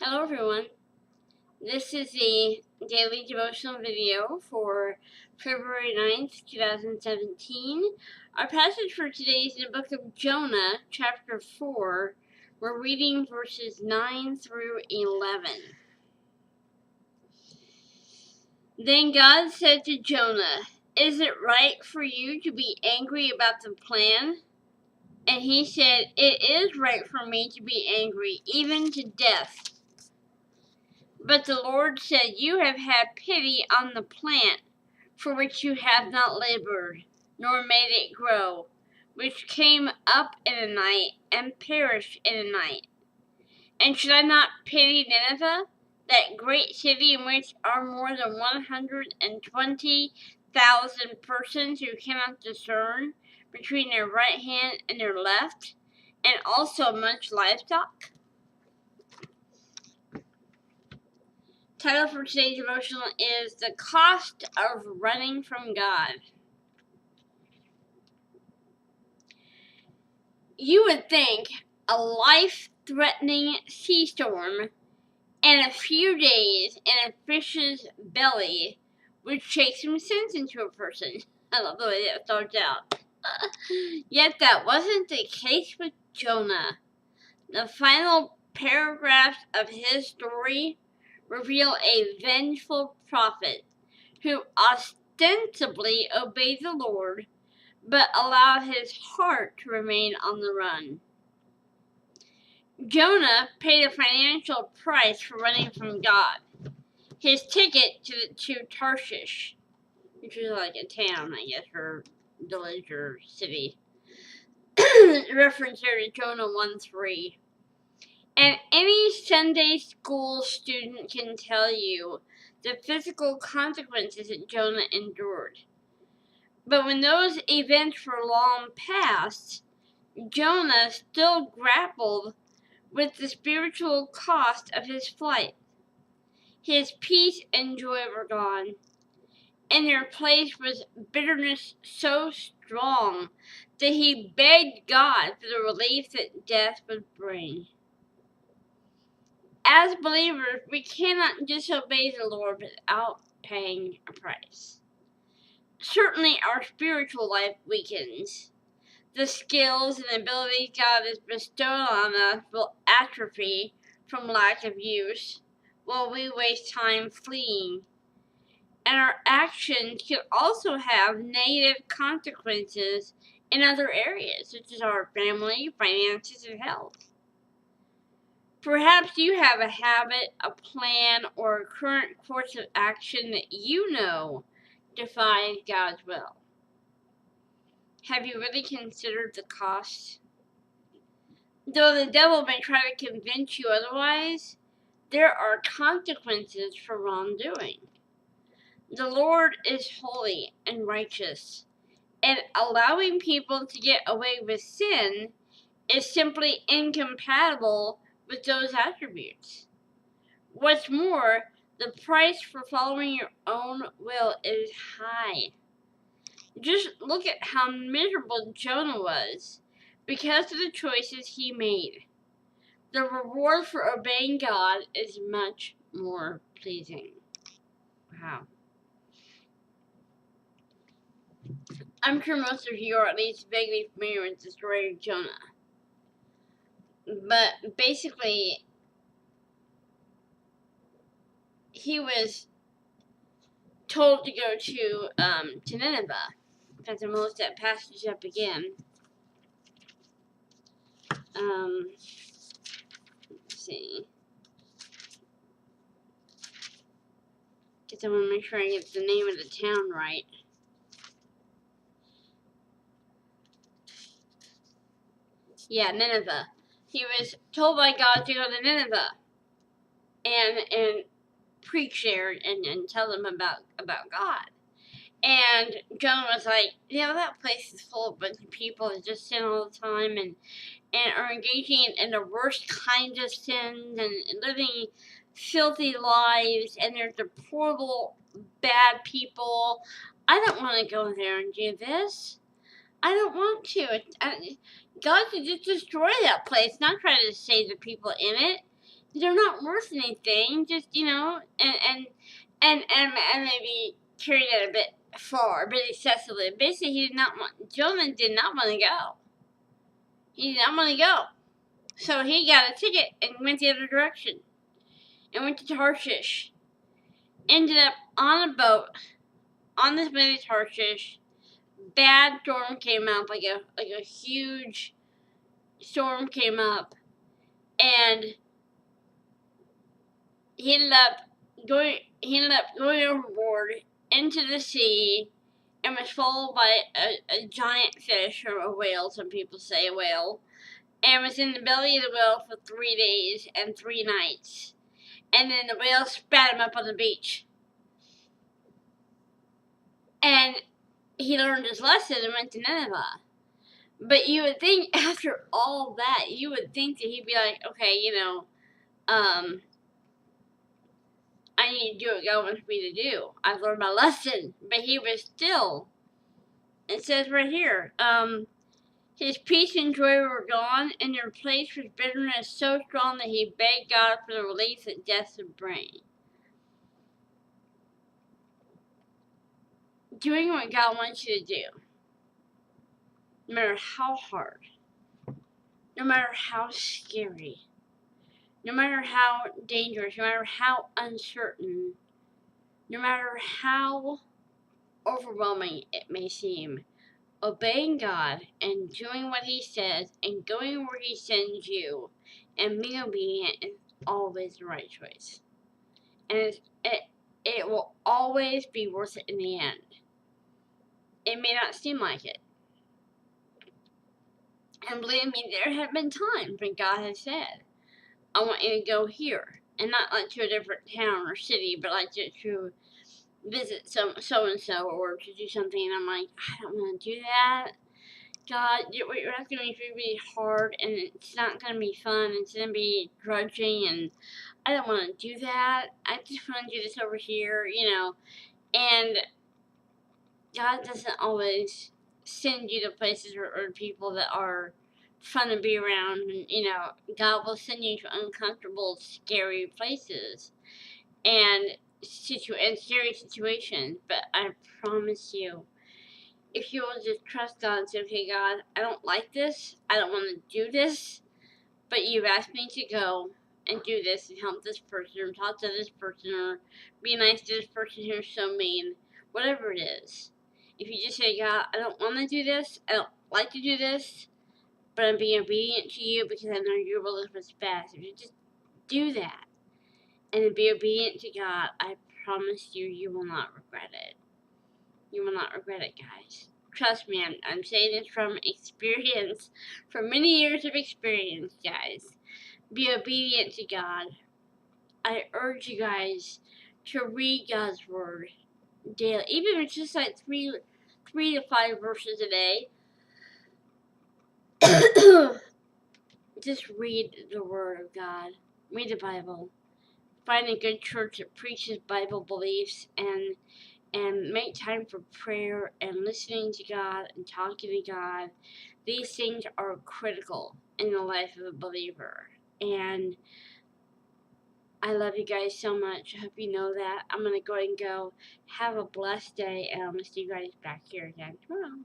Hello everyone, this is the daily devotional video for February 9th, 2017. Our passage for today is in the book of Jonah, chapter 4. We're reading verses 9 through 11. Then God said to Jonah, "Is it right for you to be angry about the plan?" And he said, "It is right for me to be angry, even to death." But the Lord said, "You have had pity on the plant for which you have not labored, nor made it grow, which came up in a night and perished in a night. And should I not pity Nineveh, that great city in which are more than 120,000 persons who cannot discern between their right hand and their left, and also much livestock?" Title for today's devotional is "The Cost of Running from God." You would think a life-threatening sea storm and a few days in a fish's belly would shake some sense into a person. I love the way that starts out. Yet that wasn't the case with Jonah. The final paragraphs of his story reveal a vengeful prophet who ostensibly obeyed the Lord, but allowed his heart to remain on the run. Jonah paid a financial price for running from God. His ticket to Tarshish, which was like a town, I guess, or village or city, reference there to Jonah 1:3. And any Sunday school student can tell you the physical consequences that Jonah endured. But when those events were long past, Jonah still grappled with the spiritual cost of his flight. His peace and joy were gone. In their place was bitterness so strong that he begged God for the relief that death would bring. As believers, we cannot disobey the Lord without paying a price. Certainly, our spiritual life weakens. The skills and abilities God has bestowed on us will atrophy from lack of use, while we waste time fleeing. And our actions can also have negative consequences in other areas, such as our family, finances, and health. Perhaps you have a habit, a plan, or a current course of action that you know defies God's will. Have you really considered the cost? Though the devil may try to convince you otherwise, there are consequences for wrongdoing. The Lord is holy and righteous, and allowing people to get away with sin is simply incompatible with those attributes. What's more, the price for following your own will is high. Just look at how miserable Jonah was because of the choices he made. The reward for obeying God is much more pleasing. Wow. I'm sure most of you are at least vaguely familiar with the story of Jonah. But basically, he was told to go to Nineveh. In fact, I'm almost that passage up again. Let's see. Because I want to make sure I get the name of the town right. Yeah, Nineveh. He was told by God to go to Nineveh and preach there and tell them about God. And Jonah was like, that place is full of a bunch of people that just sin all the time and are engaging in the worst kinds of sins and living filthy lives, and they're deplorable, bad people. I don't want to go there and do this. I don't want to. God should just destroy that place, not try to save the people in it. they're not worth anything. Just and maybe carried it a bit far, a bit excessively. Basically, Jonah did not want to go. He did not want to go. So he got a ticket and went the other direction and went to Tarshish. Ended up on a boat on this way to Tarshish. Bad storm came up, like a huge storm came up, and he ended up going overboard into the sea and was followed by a giant fish, or a whale, some people say a whale, and was in the belly of the whale for 3 days and 3 nights. And then the whale spat him up on the beach. And he learned his lesson and went to Nineveh. But you would think after all that, you would think that he'd be like, okay, I need to do what God wants me to do. I've learned my lesson. But he was still, it says right here, his peace and joy were gone, and their place was bitterness so strong that he begged God for the relief that death would bring. Doing what God wants you to do, no matter how hard, no matter how scary, no matter how dangerous, no matter how uncertain, no matter how overwhelming it may seem, obeying God and doing what He says and going where He sends you and being obedient is always the right choice. And it will always be worth it in the end. It may not seem like it. And believe me, there have been times when God has said, I want you to go here. And not like to a different town or city, but like to visit so-and-so or to do something. And I'm like, I don't want to do that. God, what you're asking me is really hard, and it's not going to be fun. It's going to be drudging, and I don't want to do that. I just want to do this over here, And God doesn't always send you to places or people that are fun to be around. And, God will send you to uncomfortable, scary places and scary situations. But I promise you, if you will just trust God and say, okay, God, I don't like this. I don't want to do this. But you've asked me to go and do this and help this person or talk to this person or be nice to this person who's so mean. Whatever it is. If you just say, God, I don't want to do this. I don't like to do this. But I'm being obedient to you because I know your will is what's best. If you just do that and be obedient to God, I promise you, you will not regret it. You will not regret it, guys. Trust me, I'm saying this from experience, from many years of experience, guys. Be obedient to God. I urge you guys to read God's Word daily, even if it's just like three to 5 verses a day. Just read the Word of God. Read the Bible. Find a good church that preaches Bible beliefs and make time for prayer and listening to God and talking to God. These things are critical in the life of a believer. And I love you guys so much. I hope you know that. I'm going to go and go. Have a blessed day, and I'm going to see you guys back here again tomorrow.